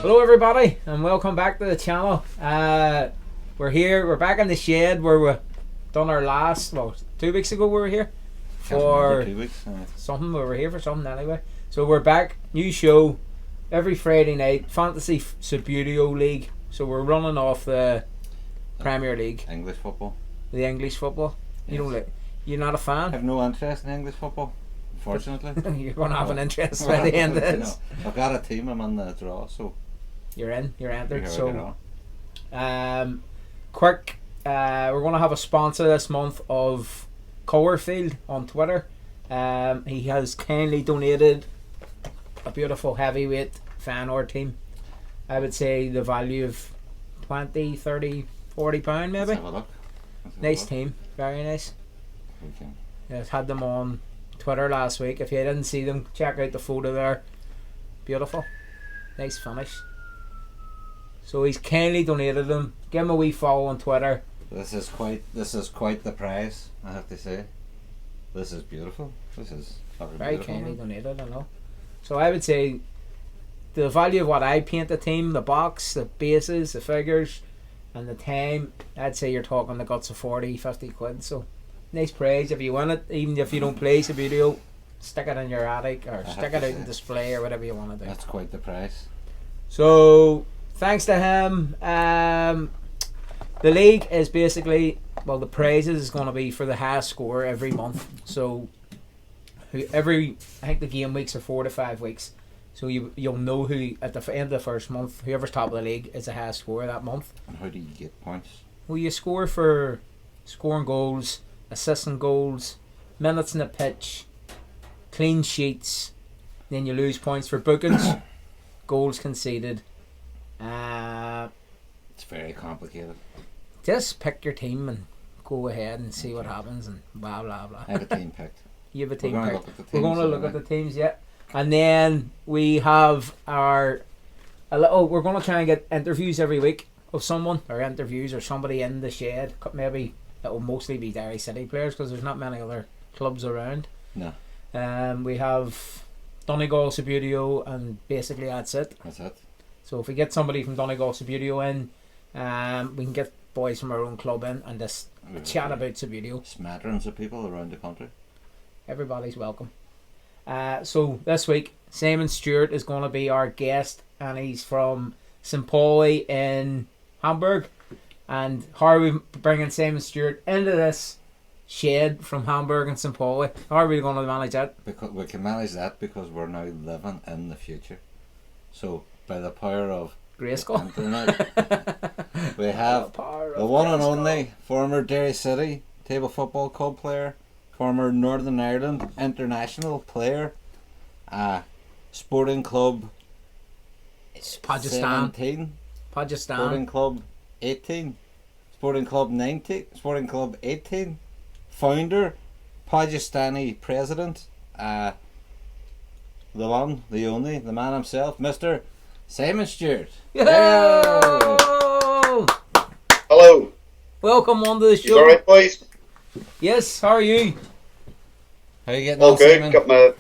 Hello everybody and welcome back to the channel. We're back in the shed where we done our last, 2 weeks ago we were here for 2 weeks. something. We were here for something anyway. So we're back, new show every Friday night, Fantasy Subbuteo League. So we're running off the Premier League, English football. the English football. You Yes. You're not a I fan? have no interest in English football, unfortunately. You're going to have an interest by the end of this. I've got a team, I'm on the draw, so You're entered. here So we go. Quick, we're going to have a sponsor this month of Cowerfield on Twitter. He has kindly donated a beautiful heavyweight fan or team. I would say the value of 20, 30, 40 pound maybe. Let's have a look. Nice team, very nice. Okay. Yeah, I had them on Twitter last week. If you didn't see them, check out the photo there. Beautiful, nice finish. So he's kindly donated them. Give him a wee follow on Twitter. This is quite the prize, I have to say. This is beautiful. This is fucking Very beautiful. kindly donated, I know. So I would say the value of what I paint the team, the box, the bases, the figures, and the time, I'd say you're talking the guts of 40, 50 quid. So nice prize if you win it, even if you don't play Subbuteo, stick it in your attic or stick it out in display or whatever you want to do. That's quite the prize. So thanks to him, the league is basically, the prizes is going to be for the highest score every month. So I think the game weeks are 4 to 5 weeks. So you'll know who at the end of the first month, whoever's top of the league is the highest score that month. And how do you get points? Well, you score for scoring goals, assisting goals, minutes in the pitch, clean sheets. Then you lose points for bookings, goals conceded. It's very complicated. Just pick your team and go ahead and see what happens and blah blah blah. I have a team picked. You have a team We're gonna picked. look at the We're going to teams look at the anyway. teams, yeah. And then we have we're going to try and get interviews every week of someone, or interviews or somebody in the shed. Maybe it will mostly be Derry City players because there's not many other clubs around. No. We have Donegal, Subbuteo, and basically that's it. That's it. So if we get somebody from Donegal, Subbuteo in, we can get boys from our own club in and just chat about Subbuteo. Smatterings of people around the country. Everybody's welcome. So this week, Simon Stewart is going to be our guest, and he's from St. Pauli in Hamburg. And how are we bringing Simon Stewart into this shed from Hamburg and St. Pauli? How are we going to manage that? Because we can manage that because we're now living in the future. So by the power of Grayskull. internet, we have the one and only former Derry City table football club player, former Northern Ireland international player, Sporting Club Pakistan. 17, Pakistan. Sporting Club 18, Sporting Club 19, Sporting Club 18, founder, Pakistani president, the one, the only, the man himself, Mr. Simon Stewart. Yo! Hello. Welcome onto the You show. alright, boys? Yes, how are you? How you getting All on, good. Simon?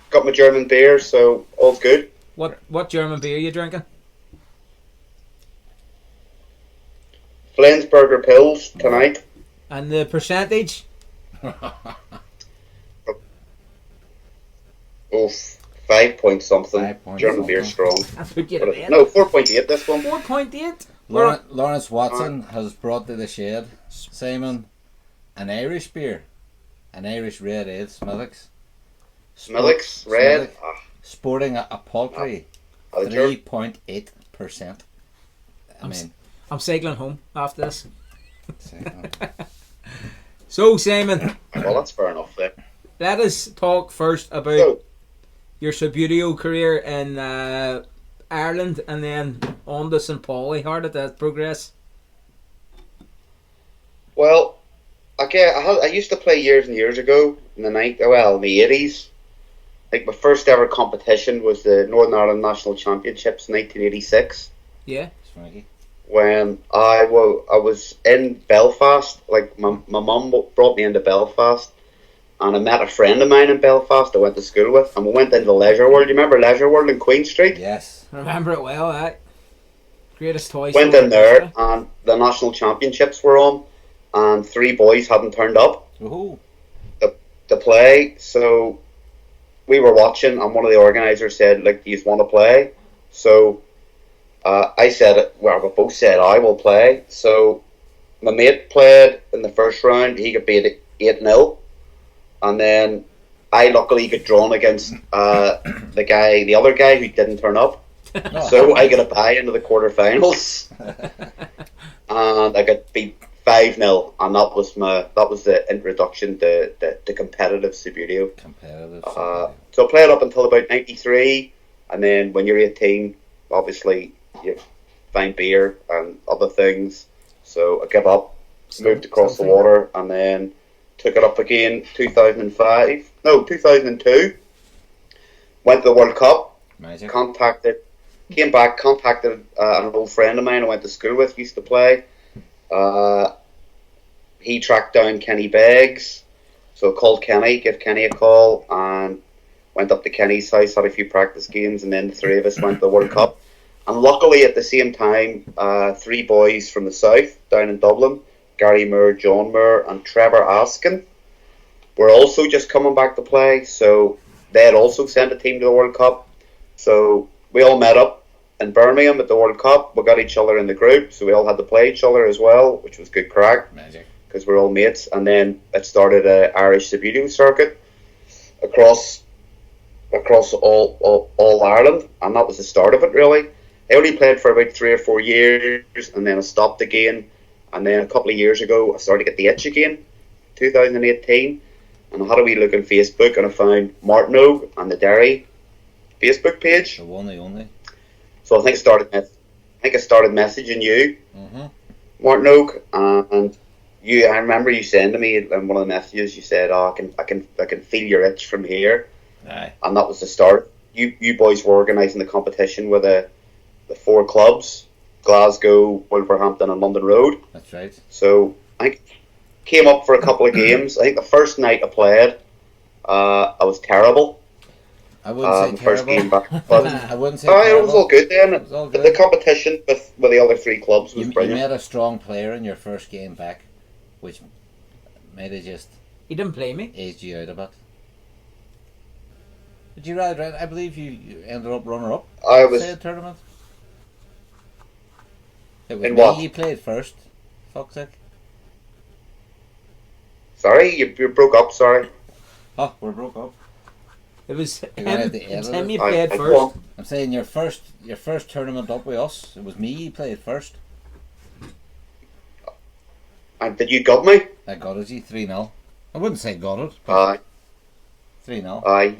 Got my German beer, so all's good. What German beer are you drinking? Flensburger Pills tonight. And the percentage? Oh, 5 point something. 5 point German beer strong. That's what you But had. no, 4.8 this one. 4.8? Lawrence Watson has brought to the shed, Simon, an Irish beer, an Irish red ale, Smithwick's. Smithwick's red. Smithwick, sporting a paltry The German. 3.8%. I mean, I'm cycling home after this. Simon. So, Simon, Well, that's fair enough then. let us talk first about So, your Subbuteo career in Ireland and then on to St. Pauli. How did that progress? well, I used to play years and years ago in the in the 80s. Like my first ever competition was the Northern Ireland National Championships, 1986. Yeah. Swanky. When I was in Belfast. Like my mum brought me into Belfast, and I met a friend of mine in Belfast I went to school with, and we went into Leisure World. You remember Leisure World in Queen Street? Yes. Remember it well, greatest toy Went store in there, history. and the national championships were on, and 3 boys hadn't turned up Ooh. to play. So we were watching, and one of the organisers said, "Like, do you want to play?" So I said, "Well, we both said I will play." So my mate played in the first round. He got beat 8-0, and then I luckily got drawn against the other guy who didn't turn up. So I got a bye into the quarterfinals, and I got beat 5-0, and that was the introduction to competitive Subbuteo. Competitive. So I played up until about 93, and then when you're 18, obviously you find beer and other things. So I gave up, moved across the water, and then took it up again 2002. Went to the World Cup. Magic. Came back, contacted an old friend of mine I went to school with, used to play. He tracked down Kenny Beggs, so I called Kenny, gave Kenny a call, and went up to Kenny's house, had a few practice games, and then the 3 of us went to the World Cup. And luckily at the same time, 3 boys from the south, down in Dublin, Gary Moore, John Moore, and Trevor Askin, were also just coming back to play, so they had also sent a team to the World Cup. So we all met up in Birmingham at the World Cup. We got each other in the group, so we all had to play each other as well, which was good crack. Magic. Because we're all mates. And then it started an Irish Subbuteo circuit across all Ireland, and that was the start of it, really. I only played for about 3 or 4 years, and then I stopped again. And then a couple of years ago, I started to get the itch again, 2018. And I had a wee look on Facebook, and I found Martino and the Derry Facebook page. The one, the only. So I think I started messaging you, Martin Oak, and you. I remember you saying to me in one of the messages, you said, "Oh, I can feel your itch from here," and that was the start. You boys were organising the competition with the 4 clubs: Glasgow, Wolverhampton, and London Road. That's right. So I came up for a couple of games. I think the first night I played, I was terrible. I wouldn't say first terrible. game back, but I wouldn't say it terrible. was all good then. It was all good. The competition with the other 3 clubs was You brilliant. met a strong player in your first game back, which might have just You didn't play me. aged you out a bit. Did you ride right? I believe you ended up runner-up. I was said tournament. It was in me what? you played first. Fuck's sake. Sorry, you broke up. Sorry. Oh, we're broke up. It was You went him. at the It end was of him it. you played I first. I'm saying your first tournament up with us. It was me you played first. And did you gut me? I got it, you 3-0. I wouldn't say got it, but Aye, 3-0. aye.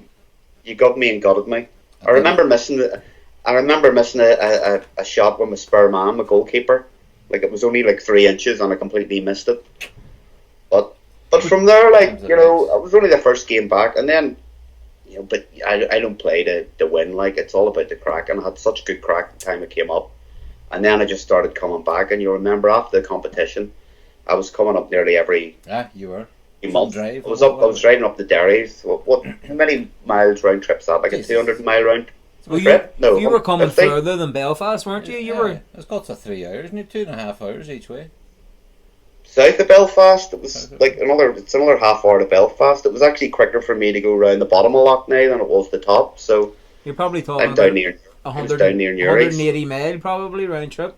You got me and gutted me. I remember missing a shot with my spare man, my goalkeeper. Like, it was only like 3 inches, and I completely missed it. But from there, like, you know, it was only the first game back, and then, you know, but I don't play to win. Like, it's all about the crack, and I had such good crack the time it came up, and then I just started coming back. And you remember after the competition, I was coming up nearly every You were. month. Drive I was driving up the Derrys. How many miles round trip's that? Like a Jesus. 200-mile round Well, trip? No, you were coming 50? further than Belfast, weren't you? You were. It's got to 3 hours, and 2.5 hours each way. South of Belfast. It was like another half hour to Belfast. It was actually quicker for me to go round the bottom of Loch Ness than it was the top. So You're probably talking I'm down about near. I was 100, down near Newry's. 180 mile probably round trip.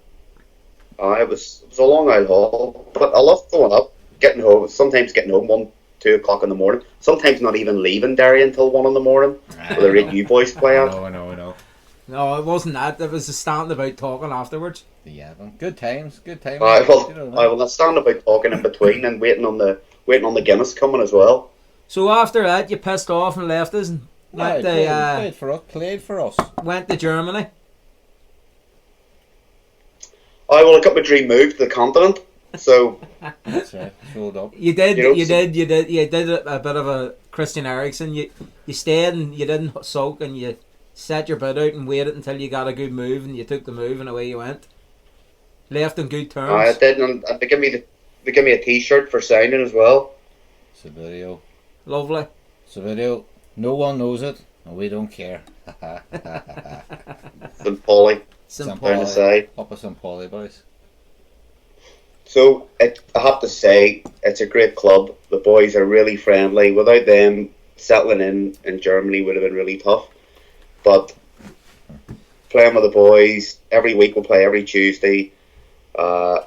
It was a long old haul, but I love going up, getting home. Sometimes getting home 1-2 o'clock in the morning. Sometimes not even leaving Derry until 1 in the morning. With the rate you boys play at. I know. No, it wasn't that. It was the standing about talking afterwards. Yeah, good times. I will not stand about talking in between and waiting on the Guinness coming as well. So after that, you pissed off and left us and went Played for us. went to Germany. I got my dream move to the continent. So That's right. Showed up. You did, You know, you did a bit of a Christian Eriksen. You stayed and you didn't sulk and you set your bit out and waited until you got a good move and you took the move and away you went. Left on good terms. I did, and they give me a T-shirt for signing as well. Subbuteo. Lovely. Subbuteo. No one knows it, We don't care. St. Pauli. St. Down the side. Up with St. Pauli, boys. So I have to say, it's a great club. The boys are really friendly. Without them, settling in Germany would have been really tough. But playing with the boys every week, we'll play every Tuesday. They're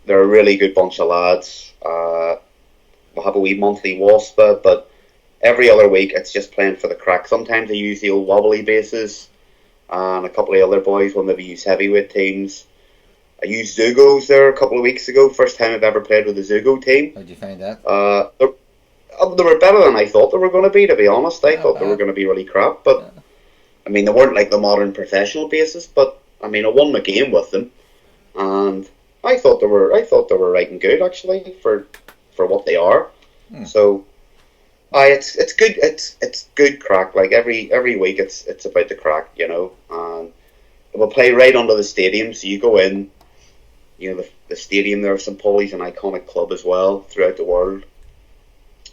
a really good bunch of lads. We'll have a wee monthly WASPA, but every other week it's just playing for the crack. Sometimes I use the old wobbly bases, and a couple of other boys will maybe use heavyweight teams. I used Zugos there a couple of weeks ago. First time I've ever played with a Zugo team. How'd you find that? They were better than I thought they were going to be, to be honest. I thought bad. they were going to be really crap, but I mean, they weren't like the modern professional bases, but I mean, I won the game with them, and I thought they were right and good actually for what they are. So, it's good. It's good crack. Like every week, it's about the crack, you know. And we'll play right under the stadium, so you go in. You know, the stadium there of St. Pauli's an iconic club as well throughout the world.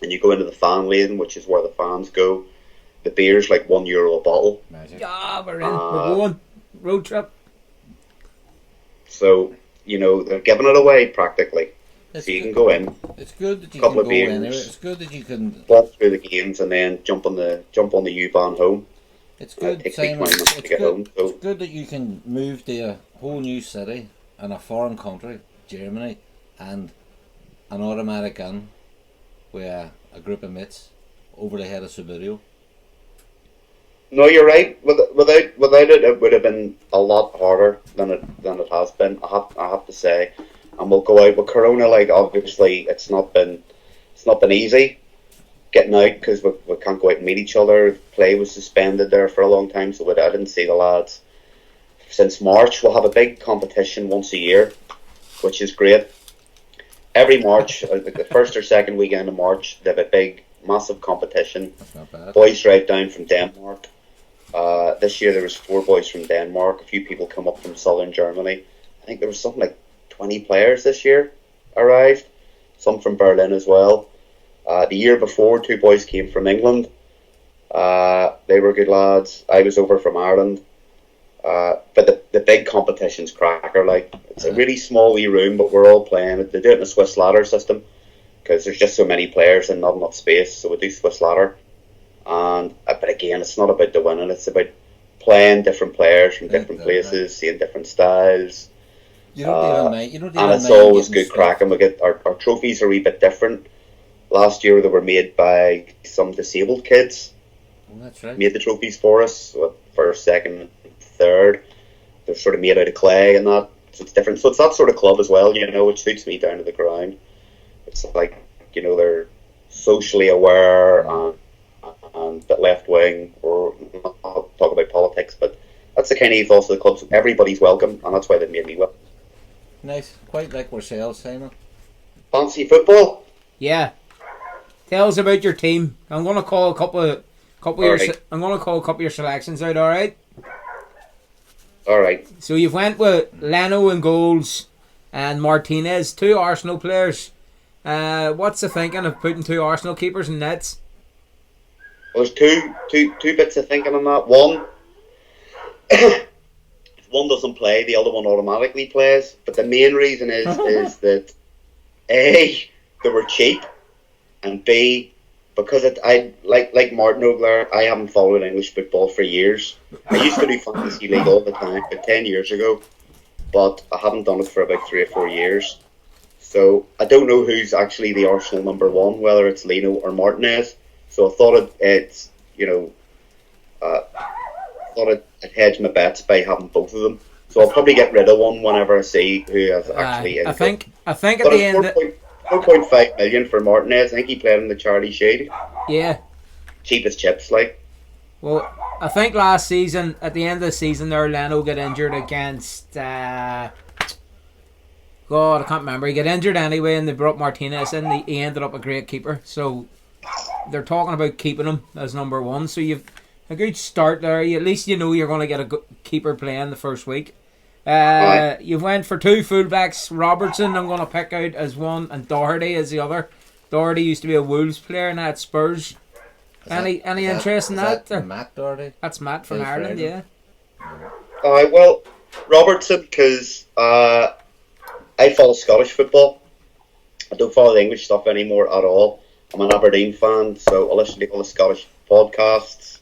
And you go into the fan lane, which is where the fans go. The beer's like €1 a bottle. Magic. Yeah, we're in. We're going. Road trip. So, you know, they're giving it away practically. It's So you good. can go in, It's good that you Couple can of go beers. anywhere. It's good that you can. walk through the games, and then jump on the U-Bahn home. It's good, takes me Simon. 20 minutes to It's get good. home, so- It's good that you can move to a whole new city in a foreign country, Germany, and an automatic gun with a group of mates over the head of Subbuteo. No, you're right. Without it, it would have been a lot harder than it has been. I have to say, and we'll go out with Corona. Like obviously, it's not been easy getting out because we can't go out and meet each other. Play was suspended there for a long time, so I didn't see the lads since March. We'll have a big competition once a year, which is great. Every March, like the first or second weekend of March, they have a big, massive competition. That's not bad. Boys drive down from Denmark. This year there was 4 boys from Denmark. A few people come up from southern Germany. I think there was something like 20 players this year arrived. Some from Berlin as well. The year before, 2 boys came from England. They were good lads. I was over from Ireland. But the big competition's cracker. Like it's a really small wee room, but we're all playing. They do it in a Swiss ladder system because there's just so many players and not enough space. So we do Swiss ladder. And but again, it's not about the winning. It's about playing different players from different places, seeing different styles. You don't even mind. You don't even And it's mind always getting good stuck. crack. And we get our trophies are a wee bit different. Last year they were made by some disabled kids. Oh, that's right. Made the trophies for us, first, second, third. They're sort of made out of clay and that, so it's different. So it's that sort of club as well, you know, which suits me down to the ground. It's like, you know, they're socially aware and a bit left wing, or not talk about politics, but that's the kind of ethos of the club. So everybody's welcome, and that's why they made me welcome. Nice. Quite like ourselves, Simon. Fancy football? Yeah. Tell us about your team. I'm gonna call a couple of your. Alright. I'm gonna call a couple of your selections out. All right. All right. So you've went with Leno in goals and Martinez, 2 Arsenal players. What's the thinking of putting 2 Arsenal keepers in nets? Well, there's two bits of thinking on that. One, if one doesn't play, the other one automatically plays. But the main reason is that A, they were cheap, and B, because I like Martin Ogler, I haven't followed English football for years. I used to do fantasy league all the time, but 10 years ago, but I haven't done it for about 3 or 4 years. So I don't know who's actually the Arsenal number 1, whether it's Leno or Martinez. So I thought it's I'd hedge my bets by having both of them. So I'll probably get rid of one whenever I see who has actually. I think at But the end. it's 4.5 million for Martinez. I think he played in the Charlie Shield. Yeah. Cheap as chips, like. Well, I think last season, at the end of the season, there Leno got injured against. God, I can't remember. He got injured anyway, and they brought Martinez in. He ended up a great keeper. So they're talking about keeping him as number 1. So you've a good start there. At least you know you're going to get a good keeper playing the first week. You've went for 2 fullbacks. Robertson, I'm going to pick out as one, and Doherty as the other. Doherty used to be a Wolves player, now at Spurs. Any interest in that? Or- Matt Doherty? That's Matt from Phil Ireland, Fraser. yeah. Well, Robertson, because I follow Scottish football. I don't follow the English stuff anymore at all. I'm an Aberdeen fan, so I listen to all the Scottish podcasts,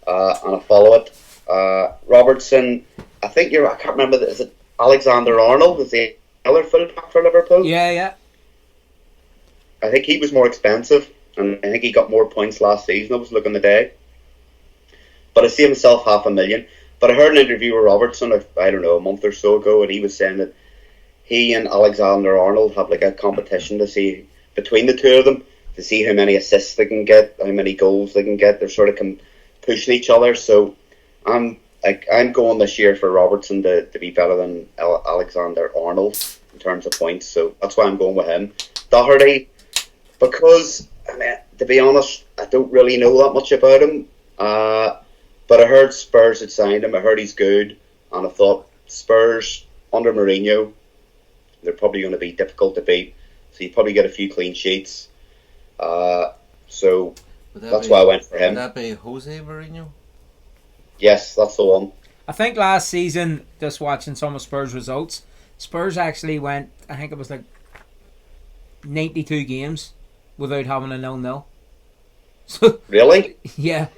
and I follow it. Robertson, I can't remember, is it Alexander Arnold? Is the other fullback for Liverpool? Yeah. I think he was more expensive, and I think he got more points last season. I was looking today. But I see himself $500,000. But I heard an interview with Robertson, I don't know, a month or so ago, and he was saying that he and Alexander Arnold have like a competition to see between the two of them to see how many assists they can get, how many goals they can get. They're sort of pushing each other. So I'm going this year for Robertson to be better than Alexander Arnold in terms of points. So that's why I'm going with him. Doherty, because I mean, to be honest, I don't really know that much about him. But I heard Spurs had signed him. I heard he's good, and I thought Spurs under Mourinho, they're probably going to be difficult to beat. So you probably get a few clean sheets. So that's why I went for him. Would that be Jose Mourinho? Yes, that's the one. I think last season, just watching some of Spurs' results, Spurs actually went, I think it was like 92 games without having a 0-0. So Really? yeah.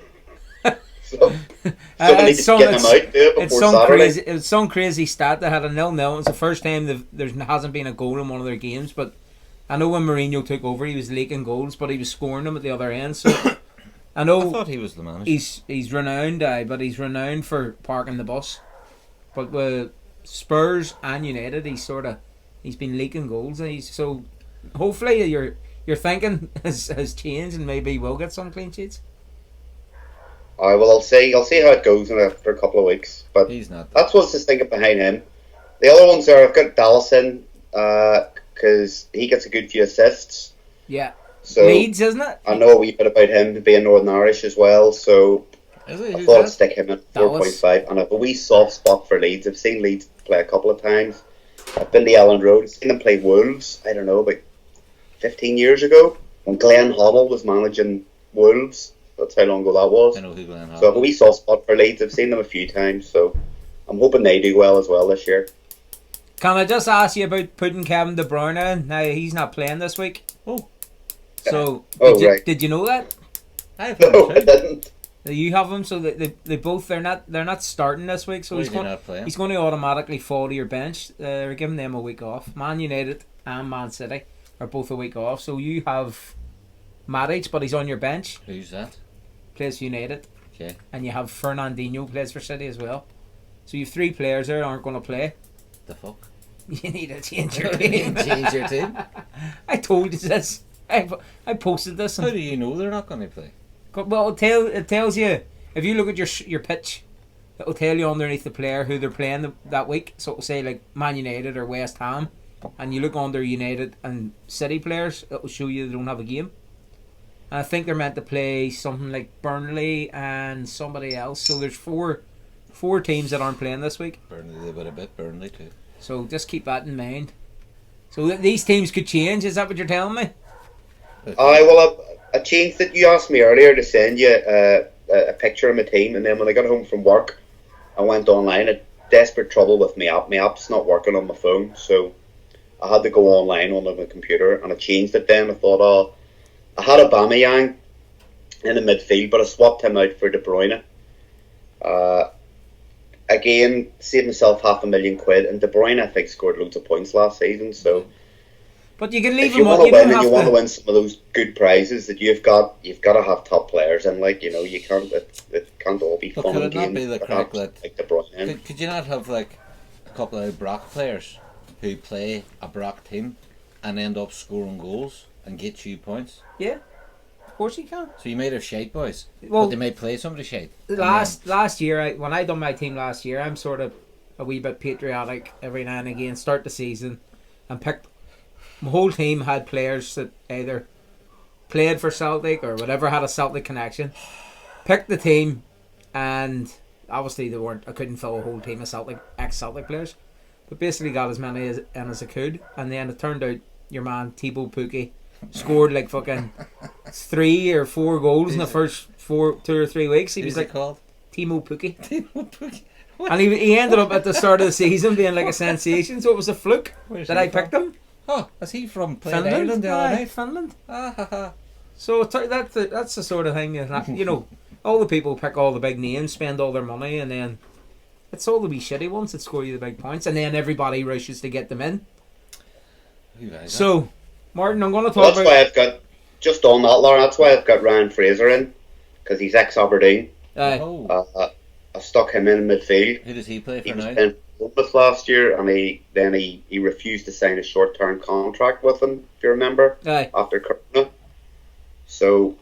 So we need to get him out before Saturday. It's some crazy stat. They had a 0-0. It's the first time there hasn't been a goal in one of their games. But I know when Mourinho took over, he was leaking goals, but he was scoring them at the other end. So I know I thought he was the manager. He's renowned, but he's renowned for parking the bus. But with Spurs and United, he's been leaking goals. So hopefully your thinking has changed and maybe he will get some clean sheets. Well, I'll see how it goes after a couple of weeks. But He's not. That's what's just thinking behind him. The other ones are I've got Dallas in because he gets a good few assists. Yeah. So Leeds, isn't it? I know a wee bit about him being Northern Irish as well. So Is it? I Who's thought I'd that? stick him at 4.5. And I have a wee soft spot for Leeds. I've seen Leeds play a couple of times. I've been to Ellen Road. I've seen them play Wolves. I don't know, about 15 years ago when Glenn Hoddle was managing Wolves. That's how long ago that was. I know who Glenn Hoddle. So I have a wee soft spot for Leeds. I've seen them a few times, so I'm hoping they do well as well this year. Can I just ask you about putting Kevin De Bruyne in? Now he's not playing this week. Oh. So Right. did you know that? I have No, him I too. didn't. You have him, so they both they're not starting this week. So Why is he not playing? he's going to automatically fall to your bench. We're giving them a week off. Man United and Man City are both a week off. So you have Matic, but he's on your bench. Who's that? Plays for United, Okay. and you have Fernandinho plays for City as well. So you have three players there that aren't going to play. The fuck? You need to change your team. Change your team? I told you this. I posted this. How do you know they're not going to play? Well, it tells you if you look at your pitch, it'll tell you underneath the player who they're playing that week. So it'll say like Man United or West Ham, and you look under United and City players, it'll show you they don't have a game. And I think they're meant to play something like Burnley and somebody else. So there's four teams that aren't playing this week. Burnley, they would a bit. Burnley too. So just keep that in mind. So these teams could change. Is that what you're telling me? Well, I changed it. You asked me earlier to send you a picture of my team, and then when I got home from work, I went online. At desperate trouble with my app. My app's not working on my phone, so I had to go online on my computer, and I changed it. Then I thought, I had Aubameyang in the midfield, but I swapped him out for De Bruyne. Again, saved myself £500,000, and De Bruyne I think scored loads of points last season. So, but you can leave if you him want on. to win and you want to win some of those good prizes that you've got to have top players, and you can't. It can't all be But fun could and it not games. be the to correct have, that- like De Bruyne? Could you not have like a couple of Brock players who play a Brock team and end up scoring goals and get you points? Yeah, of course you can. So you might have shite boys, Well, but they may play somebody shite. last year, when I done my team last year, I'm sort of a wee bit patriotic every now and again. Start the season and picked. My whole team had players that either played for Celtic or whatever had a Celtic connection. Picked the team, and obviously they weren't. I couldn't fill a whole team of ex-Celtic players, but basically got as many as I could. And then it turned out your man Thibaut Pookie scored like fucking 3 or 4 goals in the first 2 or 3 weeks. He was Who's like it called? Timo Pukki. Timo Pukki. And he ended up at the start of the season being like a sensation, so it was a fluke Where's that he I picked from? him. Oh, is he from playing Finland. Ireland the other Aye, night? Finland. Ah, ha, ha. So that's the sort of thing that, you know, all the people pick all the big names, spend all their money, and then it's all the wee shitty ones that score you the big points, and then everybody rushes to get them in. Who is So, Martin, I'm going to Well, talk that's about... why I've got, just on that, Lauren, that's why I've got Ryan Fraser in, because he's ex-Aberdeen. that? Aye. Oh, I stuck him in midfield. who does he play He for was now? in Bournemouth last year, and he refused to sign a short-term contract with them, if you remember, Aye. after Corona. So,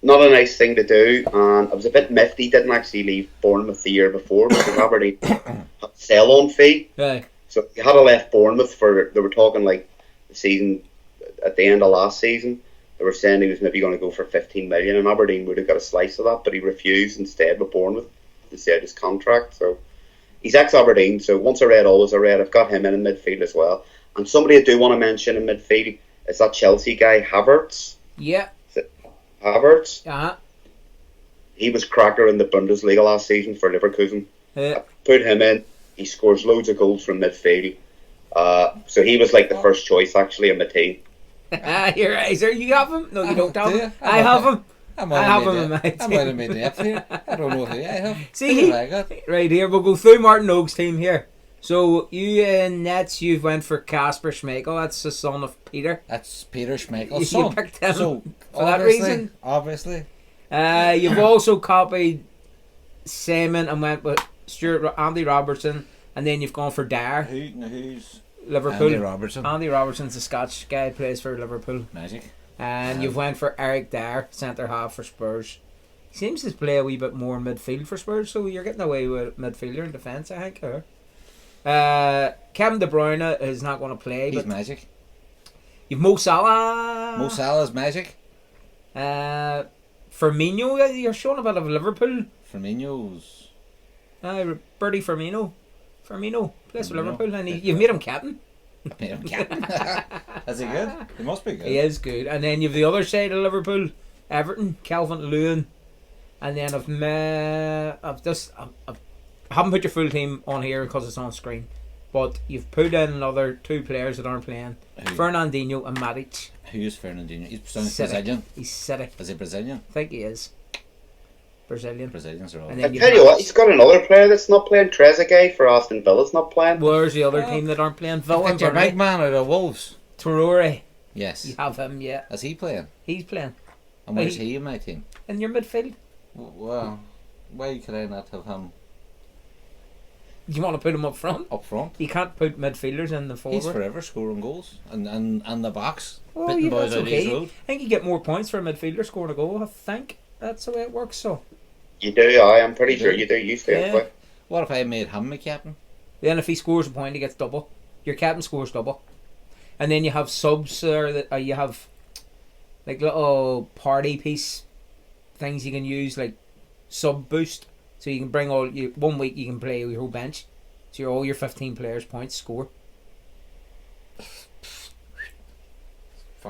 not a nice thing to do, and I was a bit miffed he didn't actually leave Bournemouth the year before, because Aberdeen had a sell-on fee. Aye. So he had to left Bournemouth for, they were talking like the season, at the end of last season, they were saying he was maybe going to go for 15 million, and Aberdeen would have got a slice of that, but he refused and stayed with Bournemouth to stay out his contract. So he's ex-Aberdeen, so once a red, always a red. I've got him in midfield as well. And somebody I do want to mention in midfield is that Chelsea guy, Havertz. Yeah. Havertz. Uh-huh. He was cracker in the Bundesliga last season for Leverkusen. Yeah. Put him in. He scores loads of goals from midfield. So he was like the first choice actually in my team. You're right, sir. You have him? No, you don't have Do him. you? I have him. I have him in my I team. might have made the up here. I don't know who I have. See, Who have I got? right here, we'll go through Martin Oak's team here. So, you in nets, you've went for Kasper Schmeichel. That's the son of Peter. That's Peter Schmeichel's You son. picked him So, for that obviously- reason? Obviously. You've also copied Simon and went with Andy Robertson. And then you've gone for Dyer, Who's Liverpool. Andy Robertson? Andy Robertson's a Scotch guy, plays for Liverpool. Magic. And you've went for Eric Dyer, centre half for Spurs. He seems to play a wee bit more midfield for Spurs, so you're getting away with midfielder in defence, I think. Kevin De Bruyne is not going to play, He's but Magic. you've Mo Salah. Mo Salah's Magic. Firmino, you're showing a bit of Liverpool. Firmino's. Bertie Firmino. Firmino plays for Firmino. Liverpool, and you've made him captain. Made him captain. Is he good? He must be good. He is good. And then you've the other side of Liverpool, Everton, Calvin Lewin. And then I haven't put your full team on here because it's on screen. But you've put in another 2 players that aren't playing. Who? Fernandinho and Matic. Who's Fernandinho? He's City. Brazilian. He's City. Is he Brazilian? I think he is. Brazilian. Brazilians are all. And I then you've tell you what, Matic. he's got another player that's not playing. Trezeguet for Aston Villa's not playing. Where's the other team that aren't playing? Villa and Picked your Burnley. big man out of Wolves. Traore. Yes. You have him, yeah. Is he playing? He's playing. And where's He- he in my team? In your midfield. Well, why could I not have him You want to put him up front? up front? You can't put midfielders in the forward. He's forever scoring goals and the box. Oh, Bitting yeah, boys that's out his okay. road. I think you get more points for a midfielder scoring a goal. I think that's the way it works. So You do, I'm pretty You sure do? you do. You stay Yeah. play. What if I made him my captain? then, if he scores a point, he gets double. Your captain scores double, and then you have subs. You have like little party piece things you can use, like sub boost. So you can bring all you 1 week you can play your whole bench. So all your 15 players points score.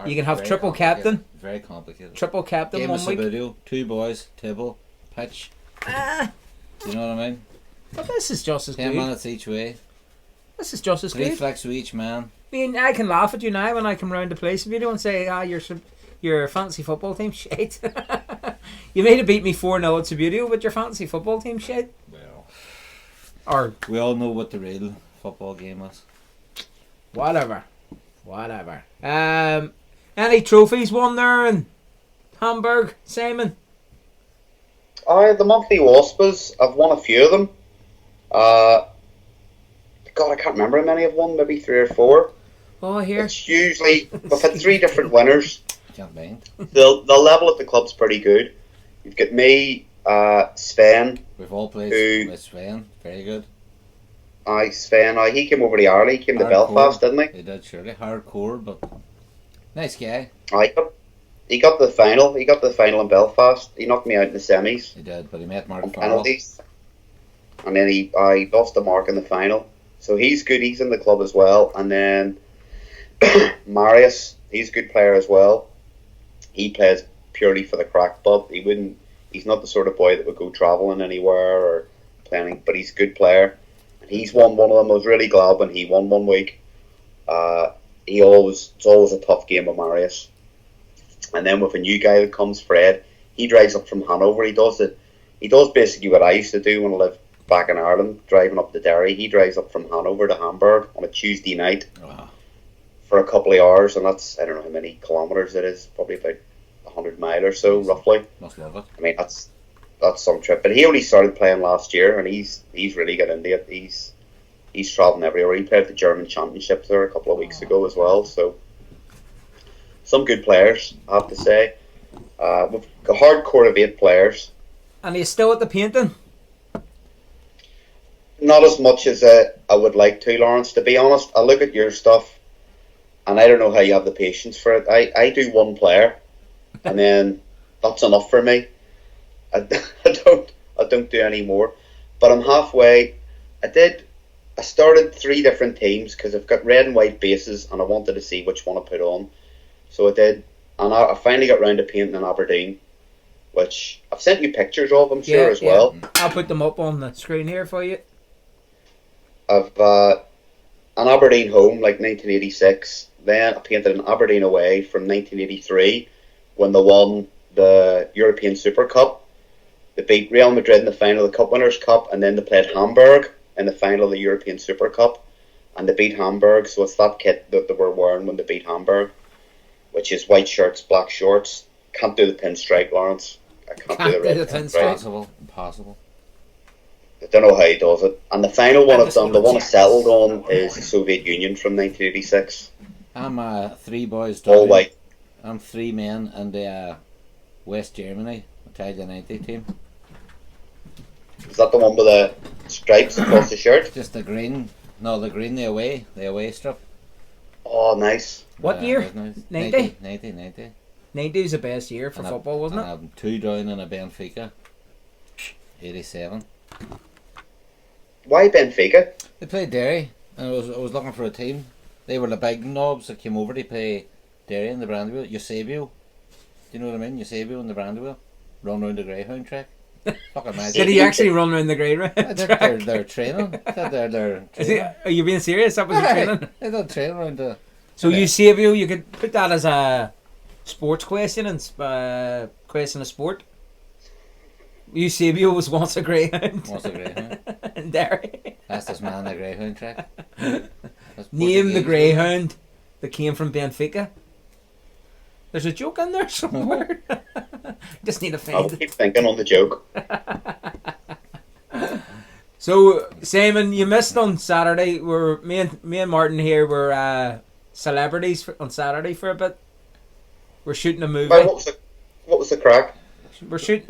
You can have Very triple complicated. captain. Very complicated. Triple captain Game of 1 week. Subbuteo, 2 boys, table, pitch. Ah, Do you know what I mean? but this is just as 10 good. minutes each way. This is just as 3 good. flicks with each man. I mean, I can laugh at you now when I come round to play Subbuteo and say, your fantasy football team shit. You may have beat me 4-0 at Subbuteo, but your fantasy football team shit. Well, Or we all know what the real football game is. whatever. Any trophies won there in Hamburg, Simon? The monthly Waspas, I've won a few of them. God, I can't remember how many I've won, maybe 3 or 4. Oh, here. It's usually, we've had 3 different winners. Can't mind. The level at the club's pretty good. You've got me, Sven. We've all played Who- with Sven. Very good. Sven, he came over to Ireland, he came to Hardcore. Belfast, didn't he? He did, surely. Hardcore, but nice guy. He got the final. He got the final in Belfast. He knocked me out in the semis He did, but he met Mark on Farrell. penalties. And then I lost to Mark in the final. So he's good. He's in the club as well. And then Marius, He's a good player as well. He plays purely for the crack, but he wouldn't. He's not the sort of boy that would go travelling anywhere or playing. But he's a good player, and he's won one of them. I was really glad when he won one week. It's always a tough game with Marius. And then with a new guy that comes, Fred, he drives up from Hanover. He does basically what I used to do when I lived back in Ireland, driving up to Derry. He drives up from Hanover to Hamburg on a Tuesday night for a couple of hours, and that's, I don't know how many kilometres it is, probably about 100 miles or so, roughly. Must love it. I mean, that's some trip. But he only started playing last year, and he's really got into it. He's travelling everywhere. He played the German Championships there a couple of weeks ago as well. So some good players, I have to say. We've got a hard core of 8 players. And he's still at the painting? Not as much as I would like to, Lawrence. To be honest, I look at your stuff, and I don't know how you have the patience for it. I do one player, and then that's enough for me. I don't do any more. But I'm halfway. I started 3 different teams because I've got red and white bases, and I wanted to see which one I put on. So I did, and I finally got round to painting in Aberdeen, which I've sent you pictures of, I'm sure, as well. I'll put them up on the screen here for you. I've an Aberdeen home, like 1986. Then I painted an Aberdeen away from 1983 when they won the European Super Cup. They beat Real Madrid in the final of the Cup Winners' Cup, and then they played Hamburg in the final of the European Super Cup, and they beat Hamburg. So it's that kit that they were wearing when they beat Hamburg, which is white shirts, black shorts. Can't do the pinstripe, Lawrence. I can't do the red pinstripe. Impossible. I don't know how he does it. And the final one I've done, the one I settled on, is the Soviet Union from 1986. I'm 3 boys. All white. I'm 3 men in the West Germany Italian 90 team. Is that the one with the stripes across the shirt? Just the green. No, the green, the away strip. Oh, nice. What year? Nice. 90? 90. 90 is the best year for football, wasn't it? I'm 2 down in a Benfica. 87. Why Benfica? They played Derry, and I was looking for a team. They were the big knobs that came over to play Derry in the Brandywheel. Eusebio. Do you know what I mean? Eusebio in the Brandywheel. Run round the greyhound track. Fucking magic. Did he actually run around the greyhound track? They're training. They're training. Are you being serious? That was the training? They don't train around the... So Eusebio, you could put that as a sports question and question of sport. Eusebio was once a greyhound. Once a greyhound. In Derry. That's this man, the greyhound track. Name the greyhound that came from Benfica. There's a joke in there somewhere. Just need to find I'll keep thinking on the joke. So, Simon, you missed on Saturday. Me and Martin here were celebrities on Saturday for a bit. We're shooting a movie. What was the crack? We're shooting.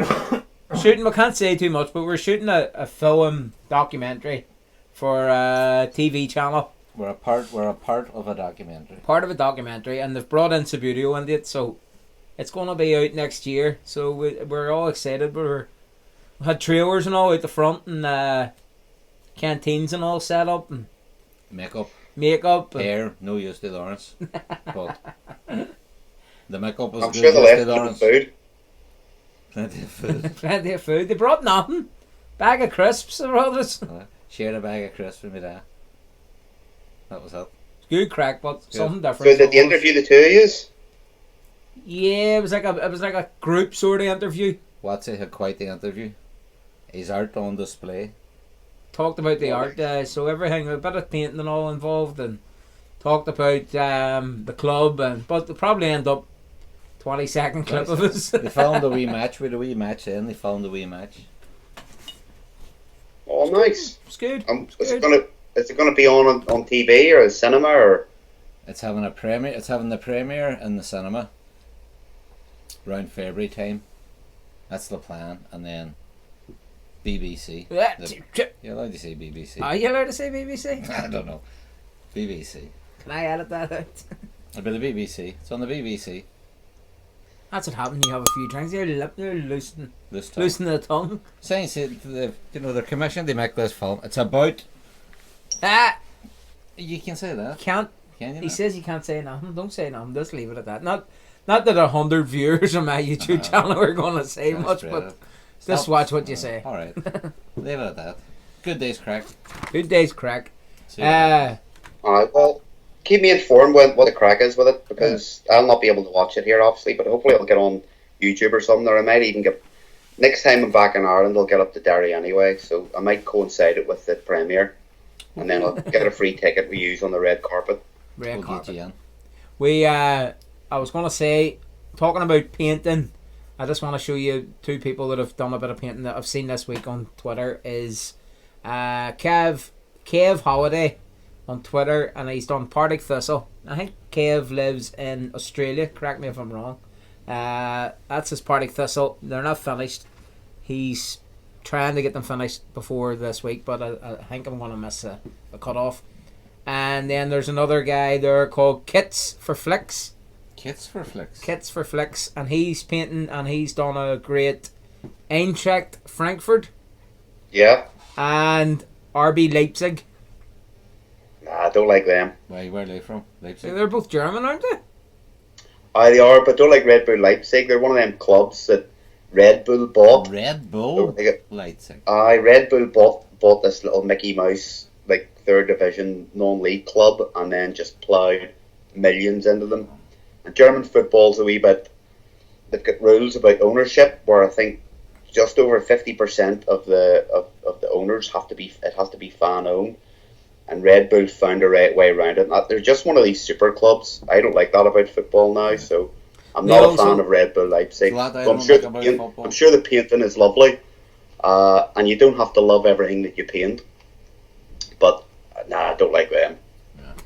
We can't say too much, but we're shooting a film documentary for a TV channel. We're a part of a documentary. Part of a documentary, and they've brought in Subbuteo into it, so it's going to be out next year. So we're all excited. We had trailers and all out the front, and canteens and all set up, and makeup, hair. No use to Lawrence, but the makeup was I'm good. sure the Use to left Lawrence. food. Plenty of food. Plenty of food. They brought nothing. Bag of crisps or others. Shared a bag of crisps with me there. That was it. Good crack, but something different. So did they interview the two of yous? Yeah, it was like a group sort of interview. Watsy had quite the interview. His art on display. Talked about the art, so everything, a bit of painting and all involved, and talked about the club, but they'll probably end up 20-second clip of us. They filmed a wee match with a wee match then. They filmed a wee match. Oh, nice. It's good. Is it gonna be on TV or a cinema or? It's having a premiere. It's having the premiere in the cinema around February time. That's the plan, and then BBC. You're allowed to say BBC. Are you allowed to say BBC? I don't know. BBC. Can I edit that out? It'll be the BBC. It's on the BBC. That's what happens when you have a few drinks. You're loosening the tongue. Saying they're commissioned to make this film. It's about. Ah, You can say that. can't Can you? He not? says you can't say nothing. Don't say nothing. Just leave it at that. Not that 100 viewers on my YouTube channel are going to say much, but just watch what you say. All right, leave it at that. Good day's crack. Good day's crack. Alright, well, keep me informed what the crack is with it, because I'll not be able to watch it here, obviously, but hopefully I'll get on YouTube or something, or I might even get... Next time I'm back in Ireland, I'll get up to Derry anyway, so I might coincide it with the premiere, and then I'll get a free ticket we use on the red carpet. Red We'll carpet. get you in. We, I was going to say, talking about painting, I just want to show you two people that have done a bit of painting that I've seen this week on Twitter. Is Kev Holiday on Twitter, and he's done Partick Thistle. I think Kev lives in Australia, correct me if I'm wrong. That's his Partick Thistle. They're not finished. He's trying to get them finished before this week, but I think I'm going to miss a cut-off. And then there's another guy there called Kits for Flicks. Kits for Flicks. Kits for Flicks, and he's painting, and he's done a great Eintracht Frankfurt Yeah? and RB Leipzig. Nah, I don't like them. Where are they from? Leipzig. They're both German, aren't they? Aye, they are, but don't like Red Bull Leipzig. They're one of them clubs that Red Bull bought. Red Bull They got- Leipzig. Aye, Red Bull bought this little Mickey Mouse, like, third division non-league club, and then just ploughed millions into them. And German football's a wee bit... They've got rules about ownership, where I think just over 50% of the owners has to be fan owned. And Red Bull found a right way around it. They're just one of these super clubs. I don't like that about football now, so I'm not a fan of Red Bull Leipzig. Glad I So I'm don't sure like about football. I'm sure the painting is lovely, and you don't have to love everything that you paint. But nah, I don't like them.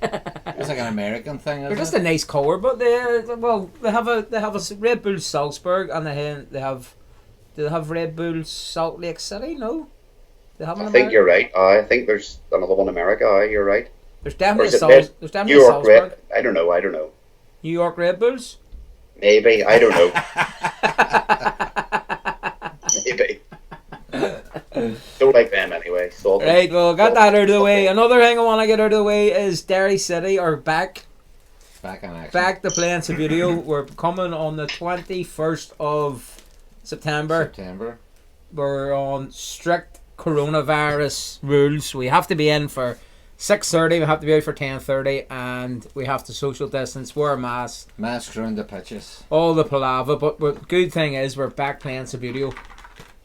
It's like an American thing, They're isn't just it? a nice colour, but they have a Red Bull Salzburg, and they have Red Bull Salt Lake City. No, they have. I think you're right. I think there's another one in America. You're right. There's Or definitely is it There's definitely New York Salzburg. Red? I don't know. New York Red Bulls. Maybe I don't know. Maybe. Don't like them anyway. So Right, well, got that out of the way. Another thing I want to get out of the way is Derry City are back Back in action. to playing Subbuteo. We're coming on the 21st of September. We're on strict coronavirus rules. We have to be in for 6:30. We have to be out for 10:30, and we have to social distance, wear masks, Masks around the pitches. all the palaver. But the good thing is we're back playing Subbuteo.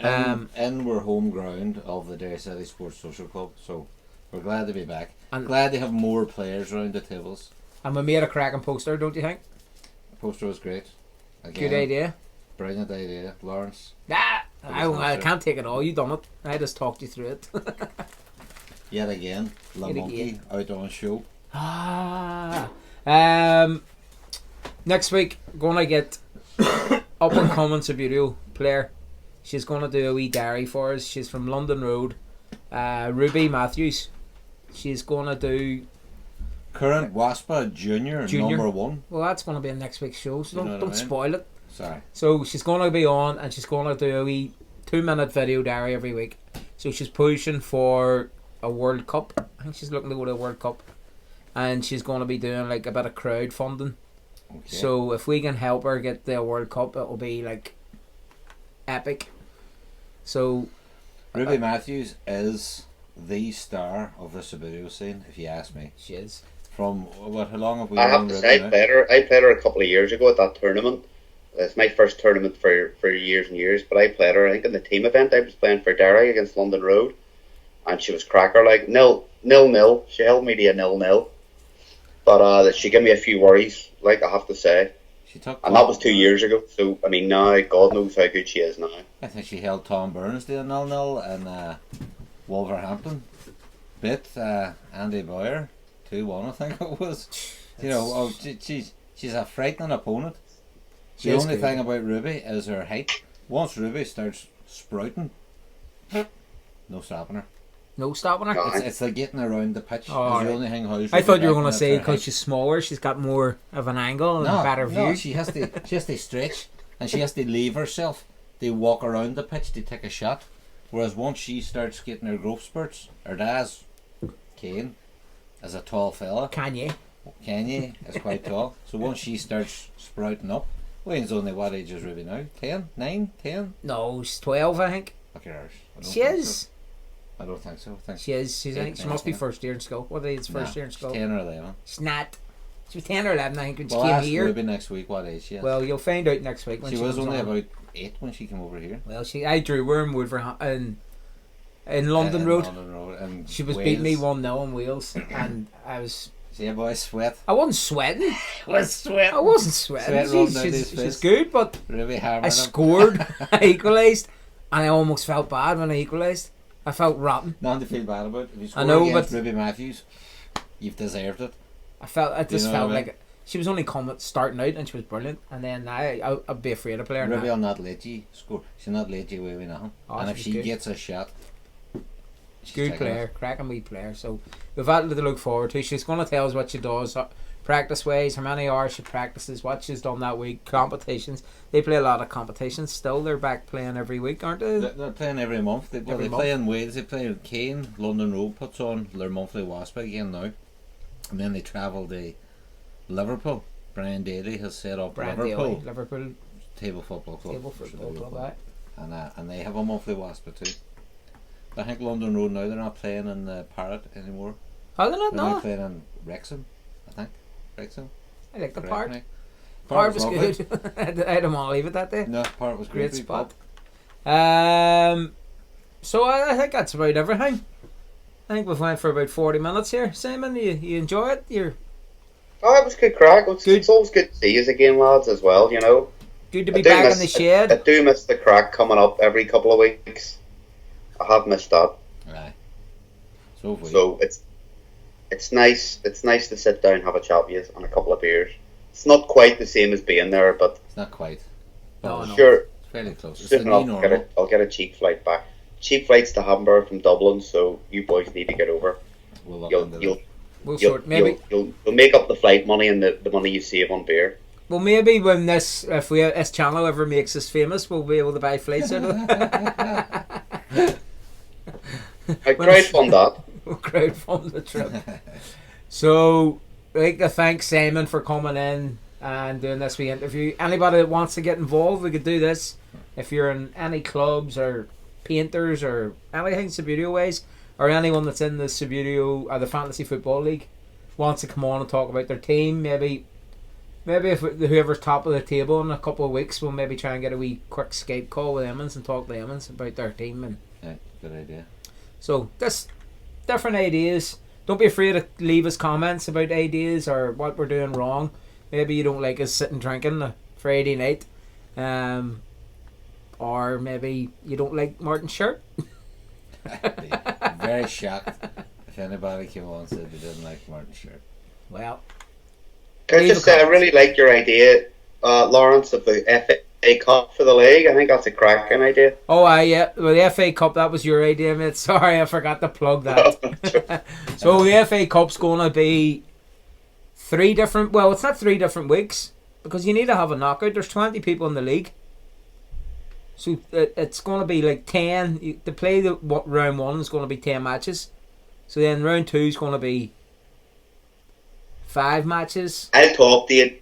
And we're home ground of the Derry City Sports Social Club, so we're glad to be back. And- Glad to have more players around the tables. And we made a cracking poster, don't you think? The poster was great. Good idea. Brilliant idea, Lawrence. I can't take it all. You done it. I just talked you through it. Yet again, La Yet Monkey again. out on show. Next week, gonna get up and coming Subbuteo player. She's gonna do a wee diary for us. She's from London Road. Ruby Matthews. She's gonna do. Current WASPA Junior. Number 1. Well, that's gonna be in next week's show, so You know don't what I mean? spoil it. Sorry. So she's gonna be on, and she's gonna do a wee 2-minute video diary every week. So she's pushing for a World Cup. I think she's looking to go to a World Cup, and she's gonna be doing like a bit of crowdfunding. Okay. So if we can help her get the World Cup, it'll be like epic. So Ruby Matthews is the star of the Subbuteo scene, if you ask me. she is. From how long have we I have known to Ruby say, now? I played her a couple of years ago at that tournament. It's my first tournament for years and years, but I played her, I think, in the team event. I was playing for Derry against London Road, and she was cracker, like 0-0. She held me to a 0-0, but she gave me a few worries, like, I have to say. She took And that was 2 years ago, so, I mean, now, God knows how good she is now. I think she held Tom Burns to a 0-0 and Wolverhampton. Bit Andy Boyer 2-1, I think it was. You know, she's a frightening opponent. She The is only good. thing about Ruby is her height. Once Ruby starts sprouting, no stopping her. No stopping her. No. It's like getting around the pitch. Oh, is the right. only thing holds I Ruby thought you were back, going and to say it's her because height. she's smaller, she's got more of an angle and a better view. No, she has to stretch, and she has to leave herself to walk around the pitch to take a shot. Whereas once she starts getting her growth spurts, her dad's Kane, is a tall fella. Can you? Can you? It's quite tall. So once she starts sprouting up, Wayne's only what age is Ruby now? 10? 9? 10? No, she's 12, I think. Look at hers. She is. So. I don't think so. I think She is. She's. I think she must be 10. first year in school. What age is first year in school? 10 or 11. She's not. She was 10 or 11, I think, when she Well, came ask here. Ruby next week what age she is. Well, you'll find out next week when she was comes only on. about 8 when she came over here. Well, I drew her in Wolverhampton in London In Road. London Road. And She was Wales. beating me 1-0 in Wales, and I was. See, boy, sweat. I wasn't sweating. Was sweat. I wasn't sweating. Sweat rolling down She's his face. good, but Ruby hammered I him. scored. I equalised, and I almost felt bad when I equalised. I felt rotten. Nothing to feel bad about. If you score I know, against but- Ruby Matthews, you've deserved it. I just know felt what I mean? like she was only coming starting out, and she was brilliant. And then I'd be afraid of playing. Ruby will not let you score. She'll not let you away with nothing. Oh, and if she's she good. gets a shot, she's Good taking player, it. cracking wee player. So we've had to look forward to. She's going to tell us what she does, practice ways, how many hours she practices, what she's done that week, competitions. They play a lot of competitions. Still, they're back playing every week, aren't they? They're playing every month. They play in Wales. They play in Kane. London Road puts on their monthly WASP again now, and then they travel to Liverpool. Brian Daly has set up Liverpool Table Football Club. And they have a monthly WASP too. I think London Road now they're not playing in the Parrot anymore. Are they not? They're now No. playing in Wrexham, I think. Wrexham. I like the Correct part. me. Part was lovely. good. I didn't want to leave it that day. No, Part was Great great. spot. So I think that's about everything. I think we've went for about 40 minutes here. Simon, you enjoy it? You're Oh, it was good crack. It's Good. always good to see you again, lads, as well, you know. good to be I do back miss- in the shed. I do miss the crack coming up every couple of weeks. I have missed that. Aye. So, So it's nice. It's nice to sit down, have a chat with you, and a couple of beers. It's not quite the same as being there, but it's not quite. No, But no. sure. It's fairly close. It's Soon the new enough, normal. I'll get a cheap flight back. Cheap flights to Hamburg from Dublin, so you boys need to get over. We'll look You'll into you'll that. We'll you'll, sort maybe. you'll make up the flight money and the money you save on beer. Well, maybe when this channel ever makes us famous, we'll be able to buy flights out of it. I crowdfund that. We'll crowdfund the trip. So, I'd like to thank Simon for coming in and doing this wee interview. Anybody that wants to get involved, we could do this. If you're in any clubs or painters or anything Subbuteo ways, or anyone that's in the Subbuteo or the Fantasy Football League wants to come on and talk about their team, maybe if whoever's top of the table in a couple of weeks, we'll maybe try and get a wee quick Skype call with Emmons and talk to Emmons about their team. And Yeah, good idea. so just different ideas. Don't be afraid to leave us comments about ideas or what we're doing wrong. Maybe you don't like us sitting drinking a Friday night, or maybe you don't like Martin's shirt. I'd be very shocked if anybody came on and said they didn't like Martin's shirt. Well, Can I Leave just a say, I comment. really like your idea, Lawrence, of the FA Cup for the league. I think that's a cracking idea. oh, yeah. Well, the FA Cup, that was your idea, mate. Sorry, I forgot to plug that. So the FA Cup's going to be it's not 3 different weeks because you need to have a knockout. There's 20 people in the league. So it's going to be like 10. To play the round 1 is going to be 10 matches. So then round 2 is going to be 5 matches. I'll talk to you.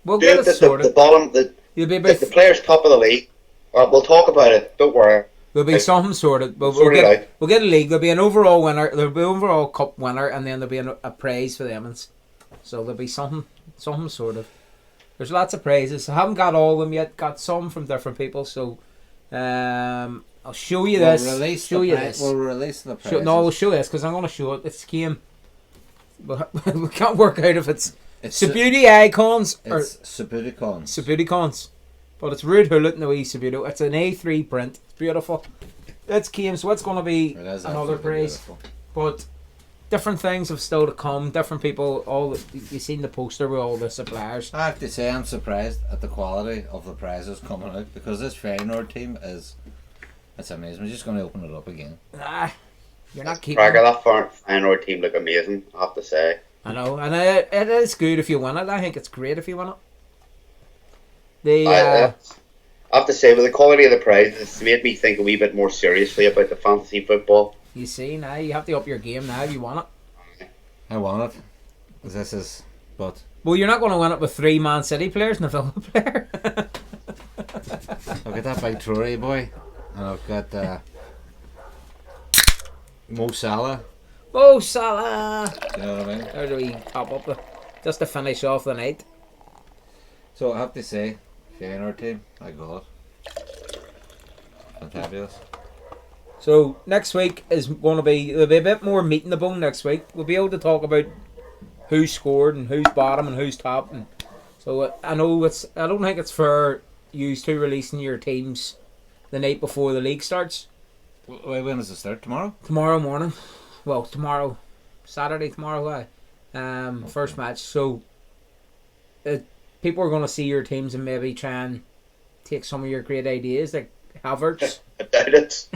We'll Do get it it the sorted. bottom, You'll be about the players top of the league. We'll talk about it. Don't worry. There'll be something sorted. We'll Sort it get, out. we'll get a league. There'll be an overall winner. There'll be an overall cup winner, and then there'll be a prize for the Emmons. So there'll be something sorted. There's lots of prizes. I haven't got all of them yet. Got some from different people. So I'll show you this. We'll release Show the you pri- this. We'll release the prizes. We'll show this because I'm going to show it. It's game. We can't work out if it's Subbuteo icons or It's Subbuteo. Subbuteo, but it's Rude Hullet in the wee Subbuteo. It's an A3 print. It's beautiful. It's game, so it's going to be It is another absolutely praise. beautiful. But different things have still to come. Different people. You've seen the poster with all the suppliers. I have to say I'm surprised at the quality of the prizes coming out because this Feyenoord team it's amazing. We're just going to open it up again. You're not keeping. Cracker, that Feyenoord team look amazing, I have to say. I know, and it is good if you win it. I think it's great if you win it. I have to say, with the quality of the prizes, it's made me think a wee bit more seriously about the fantasy football. You see now, you have to up your game now if you want it. I want it. 'Cause this is But Well, you're not going to win it with 3 Man City players and a Villa player. I've got that big Tory boy, and I've got Mo Salah. Oh, Salah! You know what I mean? How do we top up just to finish off the night? So I have to say, Feyenoord team, my God, fantabulous. So next week is going to be, there'll be a bit more meat in the bone next week. We'll be able to talk about who scored and who's bottom and who's top. And so I know I don't think it's fair you two releasing your teams the night before the league starts. Wait, when does it start? Tomorrow? Tomorrow morning. Well, tomorrow, Saturday, tomorrow. First match. So people are going to see your teams and maybe try and take some of your great ideas, like Havertz. I doubt it.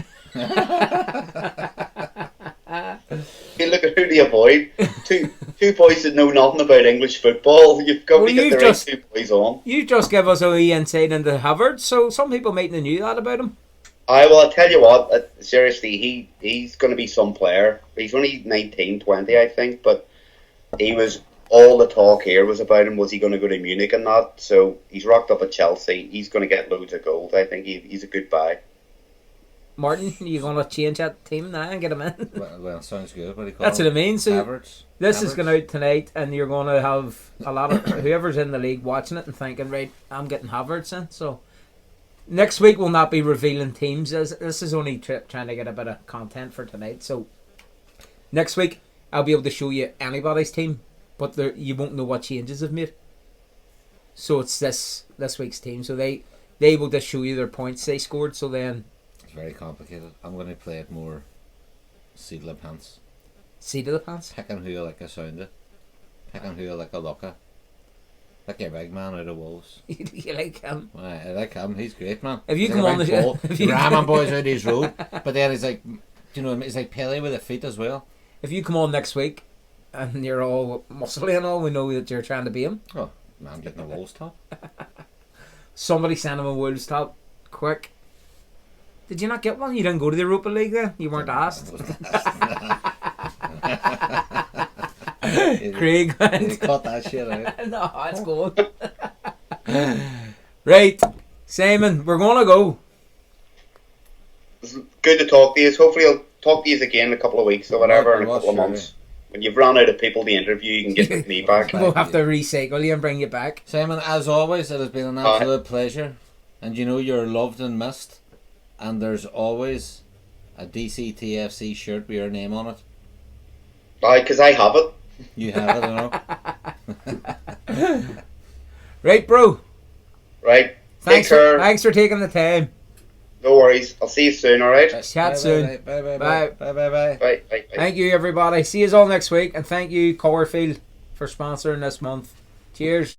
You look at who do you avoid? Two boys that know nothing about English football. You've got to get the right two boys on. You just give us a wee insight into Havertz, so some people mightn't have knew that about him. I'll tell you what, seriously, he's going to be some player. He's only 19, 20, I think, but he was, all the talk here was about him, was he going to go to Munich and that, so he's rocked up at Chelsea. He's going to get loads of gold. I think he's a good buy. Martin, you going to change that team now and get him in? Well, sounds good. What do you call That's him? what I mean. So Havertz. This is going out tonight, and you're going to have a lot of whoever's in the league watching it and thinking, right, I'm getting Havertz in. So next week we'll not be revealing teams. This is only trying to get a bit of content for tonight. So next week I'll be able to show you anybody's team, but you won't know what changes have made. So it's this week's team. So they will just show you their points they scored. So then it's very complicated. I'm going to play it more seat of the pants. Seat of the pants? Picking who I like a sound of. Picking who I like a look at. Like your big man out of Wolves. You like him? I like him. He's great, man. If you he's come like on the ball. show, Ramming boys out his road. But then he's like, you know, he's like Pele with the feet as well. If you come on next week and you're all muscly and all, we know that you're trying to be him. Oh, man, I'm getting a Wolves top. Somebody send him a Wolves top, quick. Did you not get one? You didn't go to the Europa League then? You weren't asked? Craig went. You cut that shit out. No, it's good. Right, Simon, we're going to go. It's good to talk to you. Hopefully I'll talk to you again in a couple of weeks or whatever, in a couple of months. When you've run out of people to interview, you can get me back. We'll have to recycle you and bring you back. Simon, as always, it has been an absolute pleasure. And you know you're loved and missed. And there's always a DCTFC shirt with your name on it. Aye, because I have it. You have it, I know. Right, bro. Right. Thanks for taking the time. No worries. I'll see you soon, alright? Chat soon. Bye. Bye. Thank you, everybody. See you all next week. And thank you, Cowerfield, for sponsoring this month. Cheers.